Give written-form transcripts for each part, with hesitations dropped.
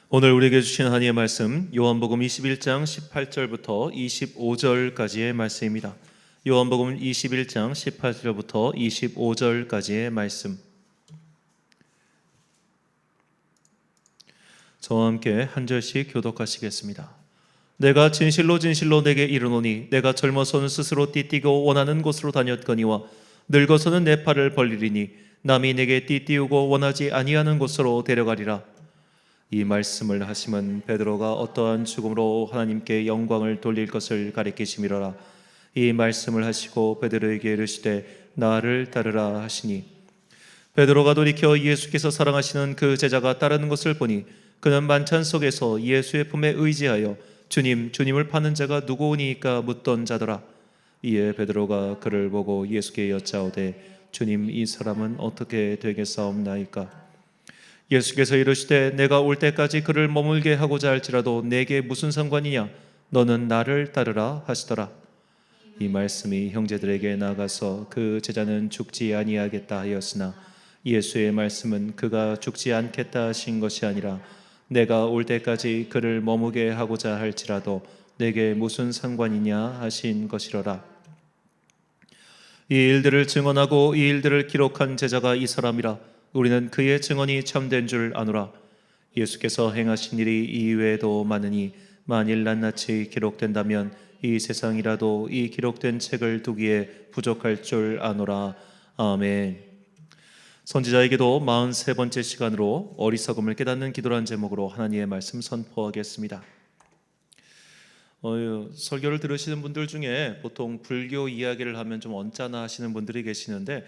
오늘 우리에게 주신 하나님의 말씀 요한복음 21장 18절부터 25절까지의 말씀입니다. 요한복음 21장 18절부터 25절까지의 말씀. 저와 함께 한 절씩 교독하시겠습니다. 내가 진실로 진실로 내게 이르노니 내가 젊어서는 스스로 띠띠고 원하는 곳으로 다녔거니와 늙어서는 내 팔을 벌리리니 남이 내게 띠띠우고 원하지 아니하는 곳으로 데려가리라. 이 말씀을 하심은 베드로가 어떠한 죽음으로 하나님께 영광을 돌릴 것을 가리키심이로라. 이 말씀을 하시고 베드로에게 이르시되 나를 따르라 하시니 베드로가 돌이켜 예수께서 사랑하시는 그 제자가 따르는 것을 보니 그는 만찬 속에서 예수의 품에 의지하여 주님, 주님을 파는 자가 누구오니까 묻던 자더라. 이에 베드로가 그를 보고 예수께 여짜오되 주님, 이 사람은 어떻게 되겠사옵나이까? 예수께서 이르시되 내가 올 때까지 그를 머물게 하고자 할지라도 내게 무슨 상관이냐? 너는 나를 따르라 하시더라. 이 말씀이 형제들에게 나가서 그 제자는 죽지 아니하겠다 하였으나 예수의 말씀은 그가 죽지 않겠다 하신 것이 아니라 내가 올 때까지 그를 머무게 하고자 할지라도 내게 무슨 상관이냐 하신 것이로라. 이 일들을 증언하고 이 일들을 기록한 제자가 이 사람이라. 우리는 그의 증언이 참된 줄 아노라. 예수께서 행하신 일이 이외에도 많으니 만일 낱낱이 기록된다면 이 세상이라도 이 기록된 책을 두기에 부족할 줄 아노라. 아멘. 선지자에게도 43번째 시간으로 어리석음을 깨닫는 기도라는 제목으로 하나님의 말씀 선포하겠습니다. 설교를 들으시는 분들 중에 보통 불교 이야기를 하면 좀 언짢아 하시는 분들이 계시는데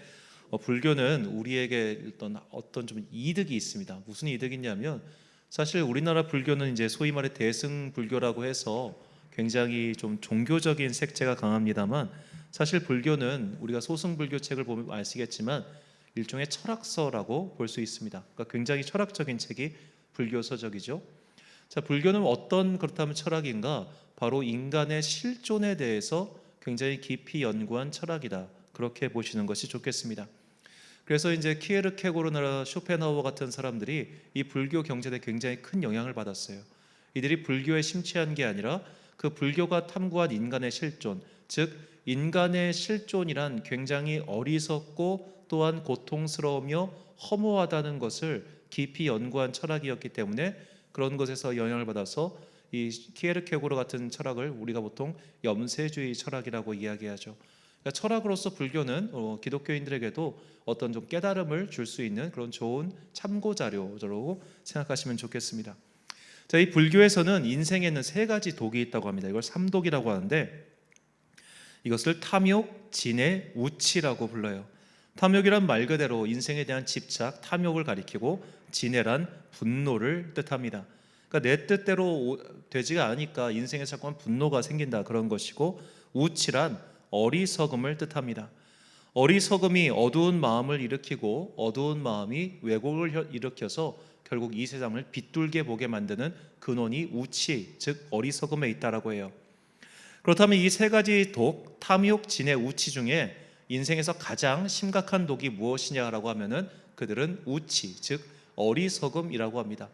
불교는 우리에게 어떤 좀 이득이 있습니다. 무슨 이득이 있냐면 사실 우리나라 불교는 이제 소위 말해 대승 불교라고 해서 굉장히 좀 종교적인 색채가 강합니다만 사실 불교는 우리가 소승 불교 책을 보면 아시겠지만 일종의 철학서라고 볼 수 있습니다. 그러니까 굉장히 철학적인 책이 불교 서적이죠. 자, 불교는 어떤 그렇다면 철학인가? 바로 인간의 실존에 대해서 굉장히 깊이 연구한 철학이다. 그렇게 보시는 것이 좋겠습니다. 그래서 이제 키에르케고르나 쇼펜하우어 같은 사람들이 이 불교 경전에 굉장히 큰 영향을 받았어요. 이들이 불교에 심취한 게 아니라 그 불교가 탐구한 인간의 실존, 즉 인간의 실존이란 굉장히 어리석고 또한 고통스러우며 허무하다는 것을 깊이 연구한 철학이었기 때문에 그런 것에서 영향을 받아서 이 키에르케고르 같은 철학을 우리가 보통 염세주의 철학이라고 이야기하죠. 그러니까 철학으로서 불교는 기독교인들에게도 어떤 좀 깨달음을 줄 수 있는 그런 좋은 참고 자료로 생각하시면 좋겠습니다. 자, 이 불교에서는 인생에는 세 가지 독이 있다고 합니다. 이걸 삼독이라고 하는데 이것을 탐욕, 진해, 우치라고 불러요. 탐욕이란 말 그대로 인생에 대한 집착, 탐욕을 가리키고 진해란 분노를 뜻합니다. 그러니까 내 뜻대로 되지가 않으니까 인생에 자꾸만 분노가 생긴다 그런 것이고 우치란 어리석음을 뜻합니다. 어리석음이 어두운 마음을 일으키고 어두운 마음이 왜곡을 일으켜서 결국 이 세상을 비뚤게 보게 만드는 근원이 우치, 즉 어리석음에 있다라고 해요. 그렇다면 이 세 가지 독, 탐욕, 진해, 우치 중에 인생에서 가장 심각한 독이 무엇이냐라고 하면은 그들은 우치, 즉 어리석음이라고 합니다.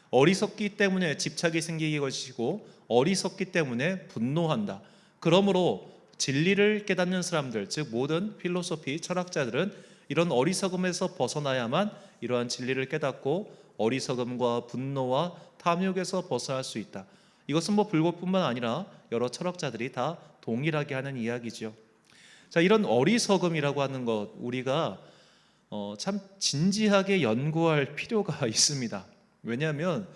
어리석기 때문에 집착이 생기는 것이고 어리석기 때문에 분노한다. 그러므로 진리를 깨닫는 사람들, 즉 모든 필로소피 철학자들은 이런 어리석음에서 벗어나야만 이러한 진리를 깨닫고 어리석음과 분노와 탐욕에서 벗어날 수 있다. 이것은 불교뿐만 아니라 여러 철학자들이 다 동일하게 하는 이야기죠. 자, 이런 어리석음이라고 하는 것 우리가 참 진지하게 연구할 필요가 있습니다. 왜냐하면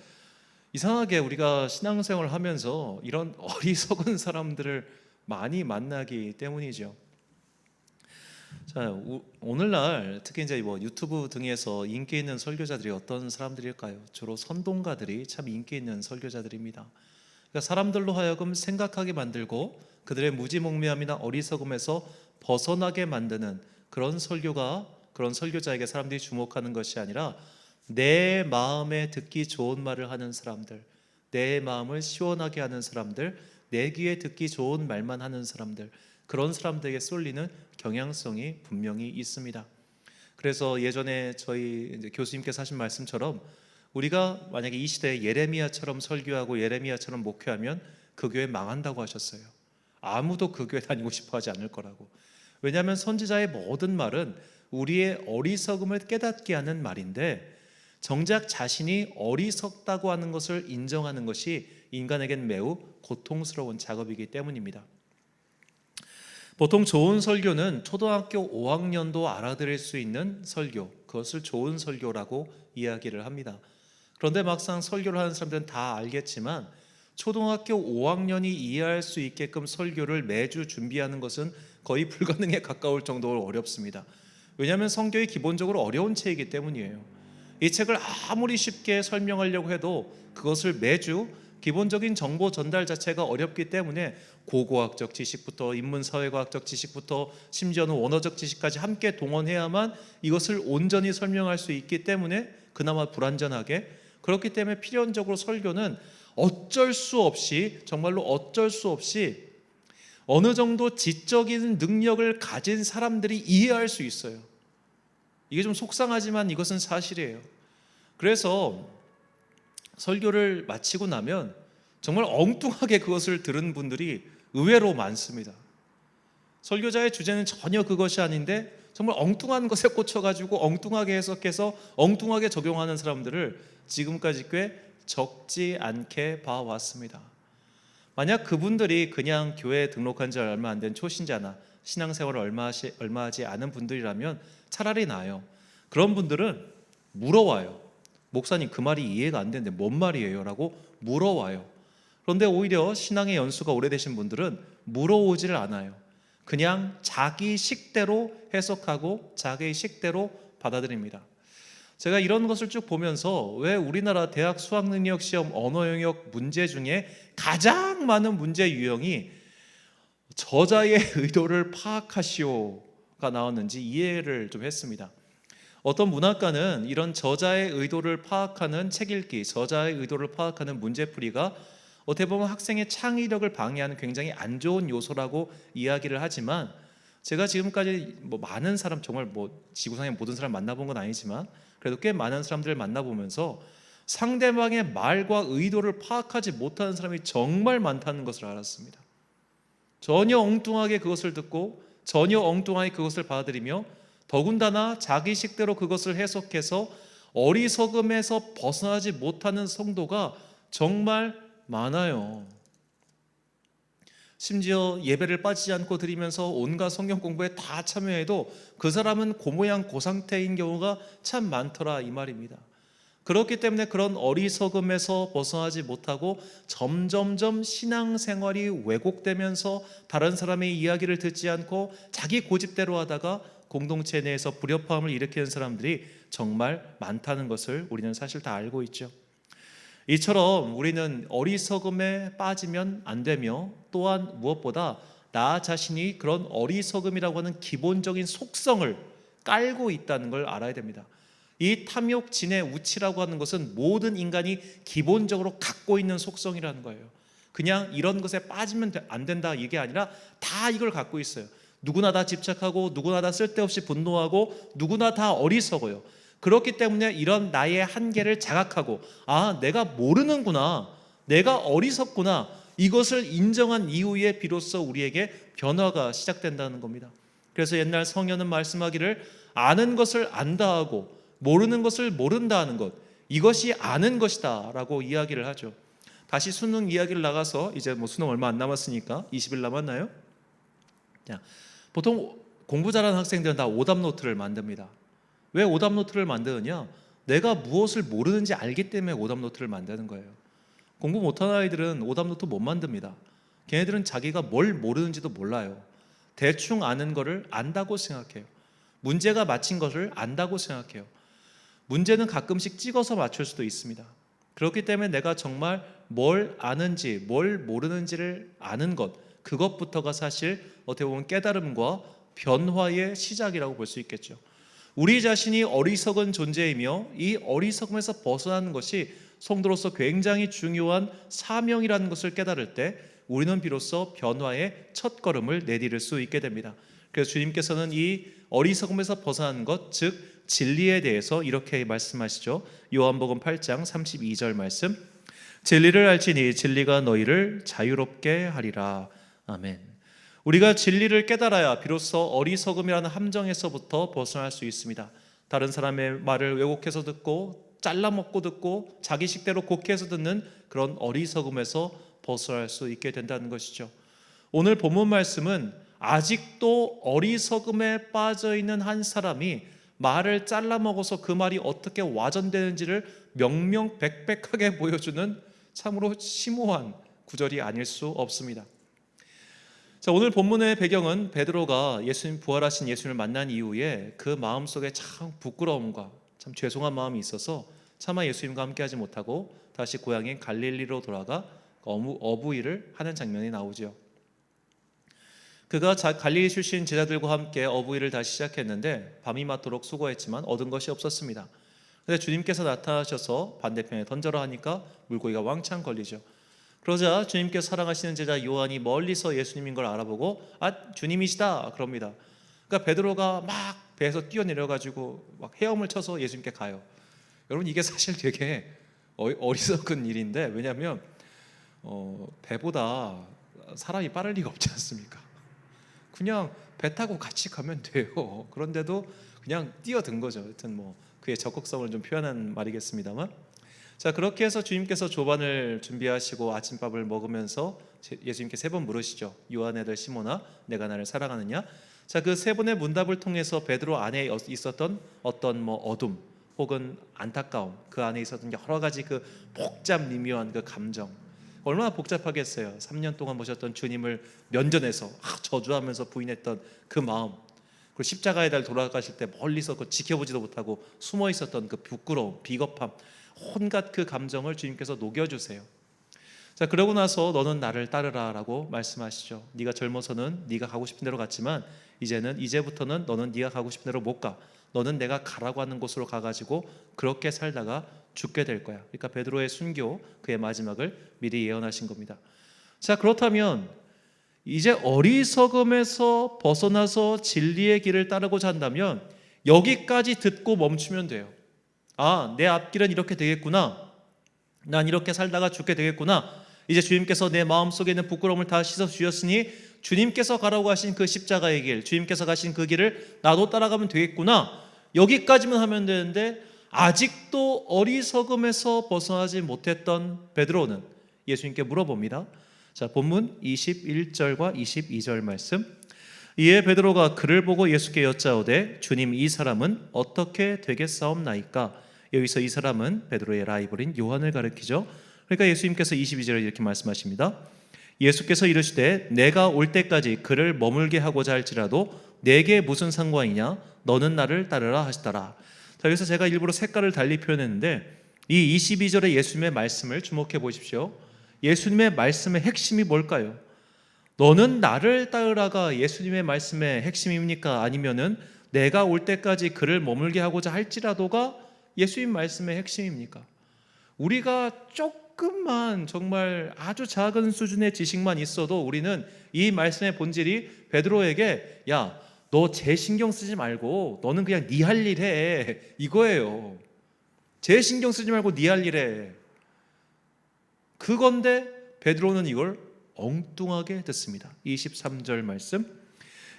이상하게 우리가 신앙생활을 하면서 이런 어리석은 사람들을 많이 만나기 때문이죠. 자, 오늘날 특히 이제 유튜브 등에서 인기 있는 설교자들이 어떤 사람들일까요? 주로 선동가들이 참 인기 있는 설교자들입니다. 그러니까 사람들로 하여금 생각하게 만들고 그들의 무지몽매함이나 어리석음에서 벗어나게 만드는 그런 설교자에게 사람들이 주목하는 것이 아니라 내 마음에 듣기 좋은 말을 하는 사람들, 내 마음을 시원하게 하는 사람들, 내 귀에 듣기 좋은 말만 하는 사람들, 그런 사람들에게 쏠리는 경향성이 분명히 있습니다. 그래서 예전에 저희 이제 교수님께서 하신 말씀처럼 우리가 만약에 이 시대에 예레미야처럼 설교하고 예레미야처럼 목회하면 그 교회 망한다고 하셨어요. 아무도 그 교회 다니고 싶어 하지 않을 거라고. 왜냐하면 선지자의 모든 말은 우리의 어리석음을 깨닫게 하는 말인데, 정작 자신이 어리석다고 하는 것을 인정하는 것이 인간에겐 매우 고통스러운 작업이기 때문입니다. 보통 좋은 설교는 초등학교 5학년도 알아들을 수 있는 설교, 그것을 좋은 설교라고 이야기를 합니다. 그런데 막상 설교를 하는 사람들은 다 알겠지만 초등학교 5학년이 이해할 수 있게끔 설교를 매주 준비하는 것은 거의 불가능에 가까울 정도로 어렵습니다. 왜냐하면 성경이 기본적으로 어려운 책이기 때문이에요. 이 책을 아무리 쉽게 설명하려고 해도 그것을 매주 기본적인 정보 전달 자체가 어렵기 때문에 고고학적 지식부터 인문사회과학적 지식부터 심지어는 원어적 지식까지 함께 동원해야만 이것을 온전히 설명할 수 있기 때문에 그나마 불완전하게, 그렇기 때문에 필연적으로 설교는 어쩔 수 없이, 정말로 어쩔 수 없이 어느 정도 지적인 능력을 가진 사람들이 이해할 수 있어요. 이게 좀 속상하지만 이것은 사실이에요. 그래서 설교를 마치고 나면 정말 엉뚱하게 그것을 들은 분들이 의외로 많습니다. 설교자의 주제는 전혀 그것이 아닌데 정말 엉뚱한 것에 꽂혀가지고 엉뚱하게 해석해서 엉뚱하게 적용하는 사람들을 지금까지 꽤 적지 않게 봐왔습니다. 만약 그분들이 그냥 교회에 등록한 지 얼마 안 된 초신자나 신앙생활을 얼마 하지 않은 분들이라면 차라리 나아요. 그런 분들은 물어와요. 목사님, 그 말이 이해가 안 되는데 뭔 말이에요? 라고 물어와요. 그런데 오히려 신앙의 연수가 오래되신 분들은 물어오지를 않아요. 그냥 자기 식대로 해석하고 자기 식대로 받아들입니다. 제가 이런 것을 쭉 보면서 왜 우리나라 대학 수학능력 시험 언어 영역 문제 중에 가장 많은 문제 유형이 저자의 의도를 파악하시오가 나왔는지 이해를 좀 했습니다. 어떤 문학가는 이런 저자의 의도를 파악하는 책 읽기, 저자의 의도를 파악하는 문제풀이가 어떻게 보면 학생의 창의력을 방해하는 굉장히 안 좋은 요소라고 이야기를 하지만, 제가 지금까지 많은 사람, 정말 지구상의 모든 사람 만나본 건 아니지만 그래도 꽤 많은 사람들을 만나보면서 상대방의 말과 의도를 파악하지 못하는 사람이 정말 많다는 것을 알았습니다. 전혀 엉뚱하게 그것을 듣고 전혀 엉뚱하게 그것을 받아들이며 더군다나 자기 식대로 그것을 해석해서 어리석음에서 벗어나지 못하는 성도가 정말 많아요. 심지어 예배를 빠지지 않고 드리면서 온갖 성경 공부에 다 참여해도 그 사람은 고모양 고상태인 경우가 참 많더라, 이 말입니다. 그렇기 때문에 그런 어리석음에서 벗어나지 못하고 점점점 신앙생활이 왜곡되면서 다른 사람의 이야기를 듣지 않고 자기 고집대로 하다가 공동체 내에서 불협화음을 일으키는 사람들이 정말 많다는 것을 우리는 사실 다 알고 있죠. 이처럼 우리는 어리석음에 빠지면 안 되며, 또한 무엇보다 나 자신이 그런 어리석음이라고 하는 기본적인 속성을 깔고 있다는 걸 알아야 됩니다. 이 탐욕, 진해, 우치라고 하는 것은 모든 인간이 기본적으로 갖고 있는 속성이라는 거예요. 그냥 이런 것에 빠지면 안 된다 이게 아니라 다 이걸 갖고 있어요. 누구나 다 집착하고 누구나 다 쓸데없이 분노하고 누구나 다 어리석어요. 그렇기 때문에 이런 나의 한계를 자각하고, 아, 내가 모르는구나, 내가 어리석구나, 이것을 인정한 이후에 비로소 우리에게 변화가 시작된다는 겁니다. 그래서 옛날 성경은 말씀하기를 아는 것을 안다 하고 모르는 것을 모른다 하는 것, 이것이 아는 것이다 라고 이야기를 하죠. 다시 수능 이야기를 나가서 이제 수능 얼마 안 남았으니까 20일 남았나요? 자, 보통 공부 잘하는 학생들은 다 오답 노트를 만듭니다. 왜 오답 노트를 만드느냐? 내가 무엇을 모르는지 알기 때문에 오답 노트를 만드는 거예요. 공부 못하는 아이들은 오답 노트 못 만듭니다. 걔네들은 자기가 뭘 모르는지도 몰라요. 대충 아는 거를 안다고 생각해요. 문제가 맞힌 것을 안다고 생각해요. 문제는 가끔씩 찍어서 맞출 수도 있습니다. 그렇기 때문에 내가 정말 뭘 아는지 뭘 모르는지를 아는 것, 그것부터가 사실 어떻게 보면 깨달음과 변화의 시작이라고 볼 수 있겠죠. 우리 자신이 어리석은 존재이며 이 어리석음에서 벗어나는 것이 성도로서 굉장히 중요한 사명이라는 것을 깨달을 때 우리는 비로소 변화의 첫걸음을 내디딜 수 있게 됩니다. 그래서 주님께서는 이 어리석음에서 벗어난 것, 즉 진리에 대해서 이렇게 말씀하시죠. 요한복음 8장 32절 말씀, 진리를 알지니 진리가 너희를 자유롭게 하리라. 아멘. 우리가 진리를 깨달아야 비로소 어리석음이라는 함정에서부터 벗어날 수 있습니다. 다른 사람의 말을 왜곡해서 듣고 잘라먹고 듣고 자기 식대로 곡해서 듣는 그런 어리석음에서 벗어날 수 있게 된다는 것이죠. 오늘 본문 말씀은 아직도 어리석음에 빠져있는 한 사람이 말을 잘라먹어서 그 말이 어떻게 와전되는지를 명명백백하게 보여주는 참으로 심오한 구절이 아닐 수 없습니다. 자, 오늘 본문의 배경은 베드로가 예수님, 부활하신 예수님을 만난 이후에 그 마음속에 참 부끄러움과 참 죄송한 마음이 있어서 차마 예수님과 함께하지 못하고 다시 고향인 갈릴리로 돌아가 어부일을 하는 장면이 나오죠. 그가 갈릴리 출신 제자들과 함께 어부일을 다시 시작했는데 밤이 맞도록 수고했지만 얻은 것이 없었습니다. 그런데 주님께서 나타나셔서 반대편에 던져라 하니까 물고기가 왕창 걸리죠. 그러자 주님께서 사랑하시는 제자 요한이 멀리서 예수님인 걸 알아보고 주님이시다 그럽니다. 그러니까 베드로가 막 배에서 뛰어내려가지고 막 헤엄을 쳐서 예수님께 가요. 여러분, 이게 사실 되게 어리석은 일인데, 왜냐하면 배보다 사람이 빠를 리가 없지 않습니까? 그냥 배 타고 같이 가면 돼요. 그런데도 그냥 뛰어든 거죠. 하여튼 뭐 그의 적극성을 좀 표현한 말이겠습니다만, 자, 그렇게 해서 주님께서 조반을 준비하시고 아침밥을 먹으면서 예수님께 3번 물으시죠. 요한의 아들 시몬아, 내가 나를 사랑하느냐? 자, 그 3번의 문답을 통해서 베드로 안에 있었던 어떤 어둠 혹은 안타까움, 그 안에 있었던 여러 가지 그 복잡 미묘한 그 감정, 얼마나 복잡하겠어요. 3년 동안 모셨던 주님을 면전에서 저주하면서 부인했던 그 마음, 그리고 십자가에 달 돌아가실 때 멀리서 지켜보지도 못하고 숨어 있었던 그 부끄러움, 비겁함, 온갖 그 감정을 주님께서 녹여주세요. 자, 그러고 나서 너는 나를 따르라 라고 말씀하시죠. 네가 젊어서는 네가 가고 싶은 대로 갔지만 이제부터는 너는 네가 가고 싶은 대로 못 가. 너는 내가 가라고 하는 곳으로 가가지고 그렇게 살다가 죽게 될 거야. 그러니까 베드로의 순교, 그의 마지막을 미리 예언하신 겁니다. 자, 그렇다면 이제 어리석음에서 벗어나서 진리의 길을 따르고자 한다면 여기까지 듣고 멈추면 돼요. 내 앞길은 이렇게 되겠구나. 난 이렇게 살다가 죽게 되겠구나. 이제 주님께서 내 마음속에 있는 부끄러움을 다 씻어주셨으니 주님께서 가라고 하신 그 십자가의 길, 주님께서 가신 그 길을 나도 따라가면 되겠구나. 여기까지만 하면 되는데 아직도 어리석음에서 벗어나지 못했던 베드로는 예수님께 물어봅니다. 자, 본문 21절과 22절 말씀. 이에 베드로가 그를 보고 예수께 여짜오되 주님, 이 사람은 어떻게 되겠사옵나이까? 여기서 이 사람은 베드로의 라이벌인 요한을 가리키죠. 그러니까 예수님께서 22절에 이렇게 말씀하십니다. 예수께서 이르시되 내가 올 때까지 그를 머물게 하고자 할지라도 내게 무슨 상관이냐? 너는 나를 따르라 하시더라. 자, 여기서 제가 일부러 색깔을 달리 표현했는데 이 22절의 예수님의 말씀을 주목해 보십시오. 예수님의 말씀의 핵심이 뭘까요? 너는 나를 따르라가 예수님의 말씀의 핵심입니까? 아니면은 내가 올 때까지 그를 머물게 하고자 할지라도가 예수님 말씀의 핵심입니까? 우리가 조금만 정말 아주 작은 수준의 지식만 있어도 우리는 이 말씀의 본질이 베드로에게 너 제 신경 쓰지 말고 너는 그냥 네 할 일 해, 이거예요. 제 신경 쓰지 말고 네 할 일 해, 그건데 베드로는 이걸 엉뚱하게 듣습니다. 23절 말씀.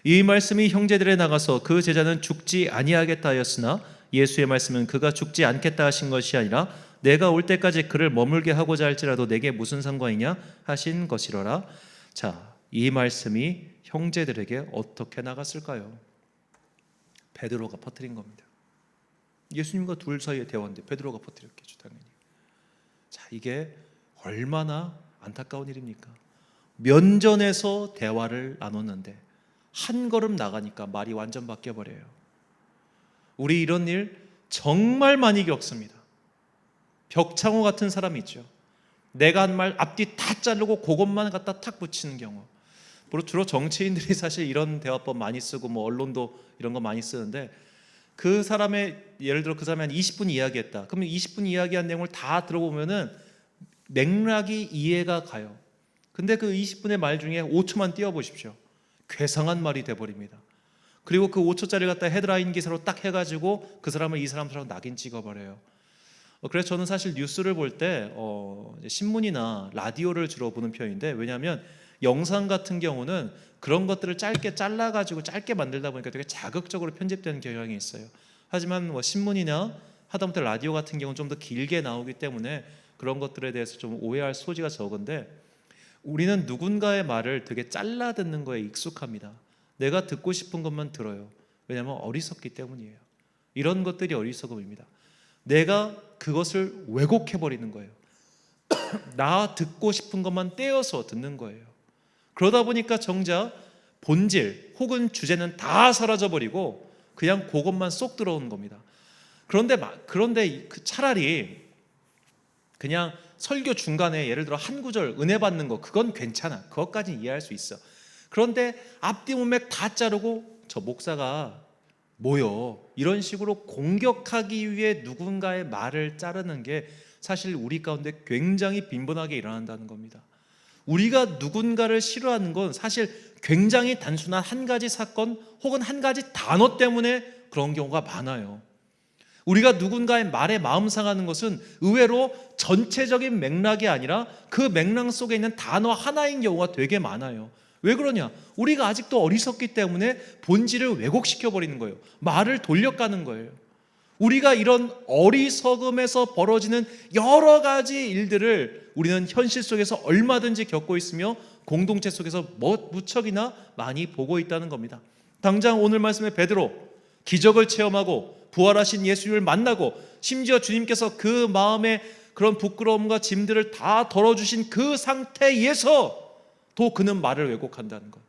이 말씀이 형제들에 나가서 그 제자는 죽지 아니하겠다 하였으나 예수의 말씀은 그가 죽지 않겠다 하신 것이 아니라 내가 올 때까지 그를 머물게 하고자 할지라도 내게 무슨 상관이냐 하신 것이로라. 자, 이 말씀이 형제들에게 어떻게 나갔을까요? 베드로가 퍼뜨린 겁니다. 예수님과 둘 사이의 대화인데 베드로가 퍼뜨렸겠죠, 당연히. 자, 이게 얼마나 안타까운 일입니까? 면전에서 대화를 나눴는데 한 걸음 나가니까 말이 완전 바뀌어버려요. 우리 이런 일 정말 많이 겪습니다. 벽창호 같은 사람이 있죠. 내가 한 말 앞뒤 다 자르고 그것만 갖다 탁 붙이는 경우. 주로 정치인들이 사실 이런 대화법 많이 쓰고 언론도 이런 거 많이 쓰는데, 그 사람의 예를 들어 그 사람이 한 20분 이야기했다. 그러면 20분 이야기한 내용을 다 들어보면은 맥락이 이해가 가요. 근데 그 20분의 말 중에 5초만 띄워보십시오. 괴상한 말이 돼버립니다. 그리고 그 5초짜리 갖다 헤드라인 기사로 딱 해가지고 그 사람을 이 사람처럼 낙인 찍어버려요. 그래서 저는 사실 뉴스를 볼 때 신문이나 라디오를 주로 보는 편인데, 왜냐하면 영상 같은 경우는 그런 것들을 짧게 잘라가지고 짧게 만들다 보니까 되게 자극적으로 편집되는 경향이 있어요. 하지만 신문이나 하다못해 라디오 같은 경우는 좀 더 길게 나오기 때문에 그런 것들에 대해서 좀 오해할 소지가 적은데, 우리는 누군가의 말을 되게 잘라 듣는 거에 익숙합니다. 내가 듣고 싶은 것만 들어요. 왜냐하면 어리석기 때문이에요. 이런 것들이 어리석음입니다. 내가 그것을 왜곡해버리는 거예요. 나 듣고 싶은 것만 떼어서 듣는 거예요. 그러다 보니까 정작 본질 혹은 주제는 다 사라져버리고 그냥 그것만 쏙 들어오는 겁니다. 그런데 차라리 그냥 설교 중간에 예를 들어 한 구절 은혜 받는 거, 그건 괜찮아. 그것까지는 이해할 수 있어. 그런데 앞뒤 문맥 다 자르고 저 목사가 뭐요? 이런 식으로 공격하기 위해 누군가의 말을 자르는 게 사실 우리 가운데 굉장히 빈번하게 일어난다는 겁니다. 우리가 누군가를 싫어하는 건 사실 굉장히 단순한 한 가지 사건 혹은 한 가지 단어 때문에 그런 경우가 많아요. 우리가 누군가의 말에 마음 상하는 것은 의외로 전체적인 맥락이 아니라 그 맥락 속에 있는 단어 하나인 경우가 되게 많아요. 왜 그러냐? 우리가 아직도 어리석기 때문에 본질을 왜곡시켜 버리는 거예요. 말을 돌려가는 거예요. 우리가 이런 어리석음에서 벌어지는 여러 가지 일들을 우리는 현실 속에서 얼마든지 겪고 있으며 공동체 속에서 무척이나 많이 보고 있다는 겁니다. 당장 오늘 말씀의 베드로, 기적을 체험하고 부활하신 예수를 만나고 심지어 주님께서 그 마음의 그런 부끄러움과 짐들을 다 덜어주신 그 상태에서 또 그는 말을 왜곡한다는 것.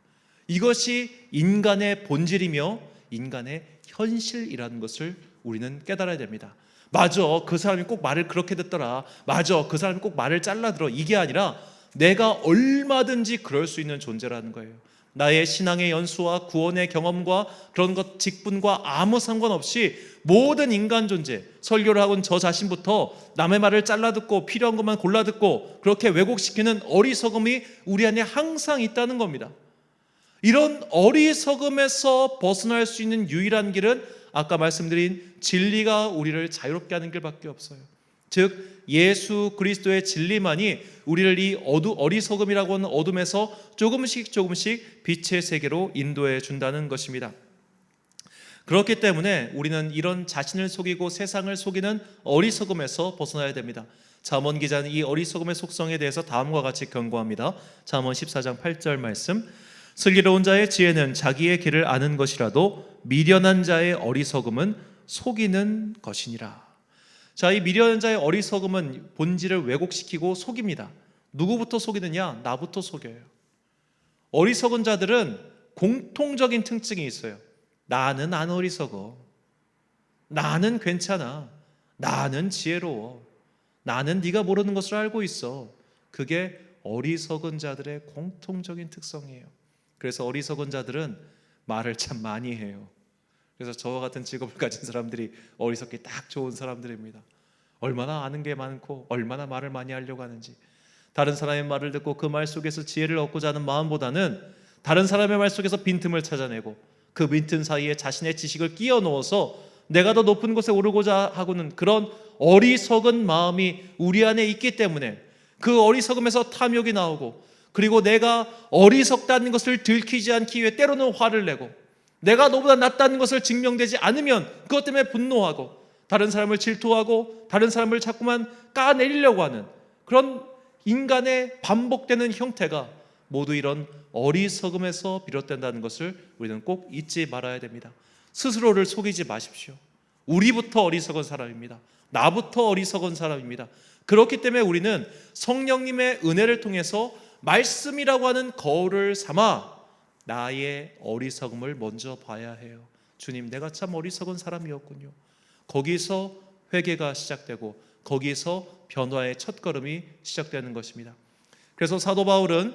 이것이 인간의 본질이며 인간의 현실이라는 것을 우리는 깨달아야 됩니다. 맞아, 그 사람이 꼭 말을 그렇게 듣더라. 맞아, 그 사람이 꼭 말을 잘라 들어. 이게 아니라 내가 얼마든지 그럴 수 있는 존재라는 거예요. 나의 신앙의 연수와 구원의 경험과 그런 것 직분과 아무 상관없이 모든 인간 존재, 설교를 하고는 저 자신부터 남의 말을 잘라 듣고 필요한 것만 골라 듣고 그렇게 왜곡시키는 어리석음이 우리 안에 항상 있다는 겁니다. 이런 어리석음에서 벗어날 수 있는 유일한 길은 아까 말씀드린 진리가 우리를 자유롭게 하는 길밖에 없어요. 즉 예수 그리스도의 진리만이 우리를 이 어리석음이라고 하는 어둠에서 조금씩 빛의 세계로 인도해 준다는 것입니다. 그렇기 때문에 우리는 이런 자신을 속이고 세상을 속이는 어리석음에서 벗어나야 됩니다. 잠언 기자는 이 어리석음의 속성에 대해서 다음과 같이 경고합니다. 잠언 14장 8절 말씀, 슬기로운 자의 지혜는 자기의 길을 아는 것이라도 미련한 자의 어리석음은 속이는 것이니라. 자, 이 미련한 자의 어리석음은 본질을 왜곡시키고 속입니다. 누구부터 속이느냐? 나부터 속여요. 어리석은 자들은 공통적인 특징이 있어요. 나는 안 어리석어. 나는 괜찮아. 나는 지혜로워. 나는 네가 모르는 것을 알고 있어. 그게 어리석은 자들의 공통적인 특성이에요. 그래서 어리석은 자들은 말을 참 많이 해요. 그래서 저와 같은 직업을 가진 사람들이 어리석기 딱 좋은 사람들입니다. 얼마나 아는 게 많고 얼마나 말을 많이 하려고 하는지. 다른 사람의 말을 듣고 그 말 속에서 지혜를 얻고자 하는 마음보다는 다른 사람의 말 속에서 빈틈을 찾아내고 그 빈틈 사이에 자신의 지식을 끼워 넣어서 내가 더 높은 곳에 오르고자 하고는 그런 어리석은 마음이 우리 안에 있기 때문에 그 어리석음에서 탐욕이 나오고, 그리고 내가 어리석다는 것을 들키지 않기 위해 때로는 화를 내고, 내가 너보다 낫다는 것을 증명되지 않으면 그것 때문에 분노하고, 다른 사람을 질투하고 다른 사람을 자꾸만 까내리려고 하는 그런 인간의 반복되는 형태가 모두 이런 어리석음에서 비롯된다는 것을 우리는 꼭 잊지 말아야 됩니다. 스스로를 속이지 마십시오. 우리부터 어리석은 사람입니다. 나부터 어리석은 사람입니다. 그렇기 때문에 우리는 성령님의 은혜를 통해서 말씀이라고 하는 거울을 삼아 나의 어리석음을 먼저 봐야 해요. 주님, 내가 참 어리석은 사람이었군요. 거기서 회개가 시작되고 거기서 변화의 첫걸음이 시작되는 것입니다. 그래서 사도 바울은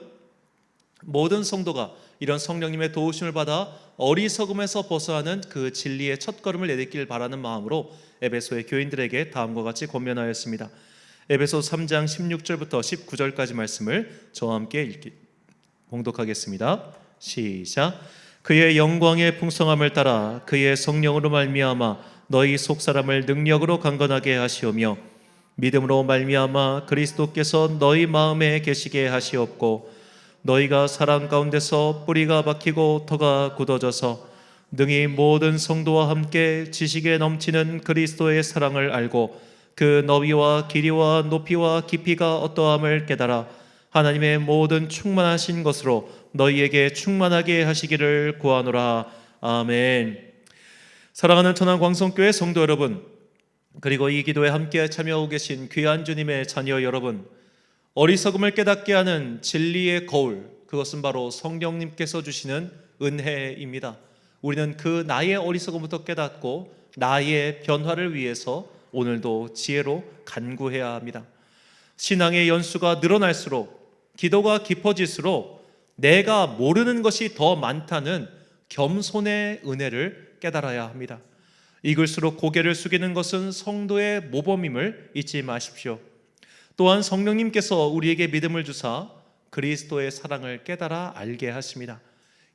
모든 성도가 이런 성령님의 도우심을 받아 어리석음에서 벗어나는 그 진리의 첫걸음을 내딛길 바라는 마음으로 에베소의 교인들에게 다음과 같이 권면하였습니다. 에베소 3장 16절부터 19절까지 말씀을 저와 함께 봉독하겠습니다. 시작. 그의 영광의 풍성함을 따라 그의 성령으로 말미암아 너희 속사람을 능력으로 강건하게 하시오며 믿음으로 말미암아 그리스도께서 너희 마음에 계시게 하시옵고 너희가 사랑 가운데서 뿌리가 박히고 터가 굳어져서 능히 모든 성도와 함께 지식에 넘치는 그리스도의 사랑을 알고 그 너비와 길이와 높이와 깊이가 어떠함을 깨달아 하나님의 모든 충만하신 것으로 너희에게 충만하게 하시기를 구하노라. 아멘. 사랑하는 천안광성교회 성도 여러분, 그리고 이 기도에 함께 참여하고 계신 귀한 주님의 자녀 여러분, 어리석음을 깨닫게 하는 진리의 거울, 그것은 바로 성령님께서 주시는 은혜입니다. 우리는 그 나의 어리석음부터 깨닫고 나의 변화를 위해서 오늘도 지혜로 간구해야 합니다. 신앙의 연수가 늘어날수록, 기도가 깊어질수록 내가 모르는 것이 더 많다는 겸손의 은혜를 깨달아야 합니다. 익을수록 고개를 숙이는 것은 성도의 모범임을 잊지 마십시오. 또한 성령님께서 우리에게 믿음을 주사 그리스도의 사랑을 깨달아 알게 하십니다.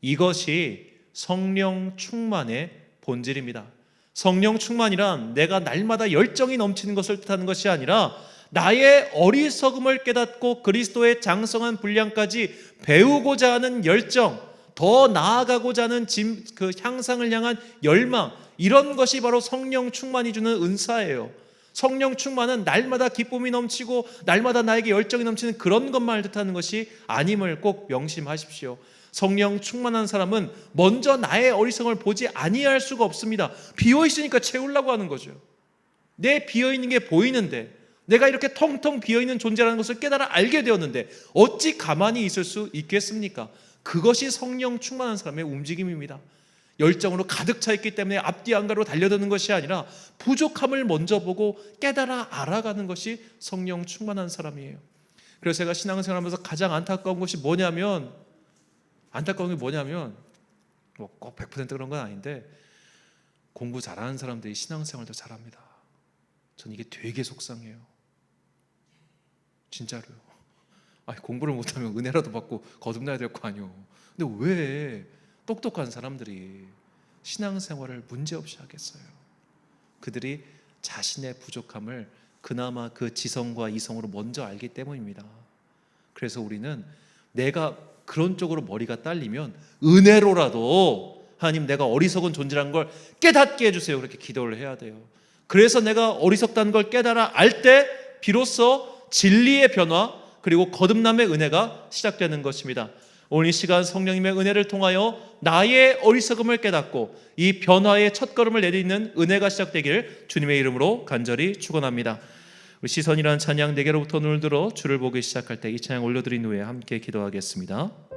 이것이 성령 충만의 본질입니다. 성령 충만이란 내가 날마다 열정이 넘치는 것을 뜻하는 것이 아니라 나의 어리석음을 깨닫고 그리스도의 장성한 분량까지 배우고자 하는 열정, 더 나아가고자 하는 그 향상을 향한 열망, 이런 것이 바로 성령 충만이 주는 은사예요. 성령 충만은 날마다 기쁨이 넘치고 날마다 나에게 열정이 넘치는 그런 것만을 뜻하는 것이 아님을 꼭 명심하십시오. 성령 충만한 사람은 먼저 나의 어리석음을 보지 아니할 수가 없습니다. 비어있으니까 채우려고 하는 거죠. 내 비어있는 게 보이는데, 내가 이렇게 텅텅 비어있는 존재라는 것을 깨달아 알게 되었는데 어찌 가만히 있을 수 있겠습니까? 그것이 성령 충만한 사람의 움직임입니다. 열정으로 가득 차 있기 때문에 앞뒤 안가로 달려드는 것이 아니라 부족함을 먼저 보고 깨달아 알아가는 것이 성령 충만한 사람이에요. 그래서 제가 신앙생활하면서 가장 안타까운 것이 뭐냐면, 뭐 꼭 100% 그런 건 아닌데, 공부 잘하는 사람들이 신앙생활도 잘합니다. 전 이게 되게 속상해요. 진짜로요. 공부를 못하면 은혜라도 받고 거듭나야 될 거 아니에요. 근데 왜 똑똑한 사람들이 신앙생활을 문제없이 하겠어요? 그들이 자신의 부족함을 그나마 그 지성과 이성으로 먼저 알기 때문입니다. 그래서 우리는 내가 그런 쪽으로 머리가 딸리면 은혜로라도 하나님, 내가 어리석은 존재라는 걸 깨닫게 해주세요, 그렇게 기도를 해야 돼요. 그래서 내가 어리석다는 걸 깨달아 알 때 비로소 진리의 변화, 그리고 거듭남의 은혜가 시작되는 것입니다. 오늘 이 시간 성령님의 은혜를 통하여 나의 어리석음을 깨닫고 이 변화의 첫걸음을 내딛는 은혜가 시작되길 주님의 이름으로 간절히 축원합니다. 우리 시선이라는 찬양 4개로부터 눈을 들어 주를 보기 시작할 때 이 찬양 올려드린 후에 함께 기도하겠습니다.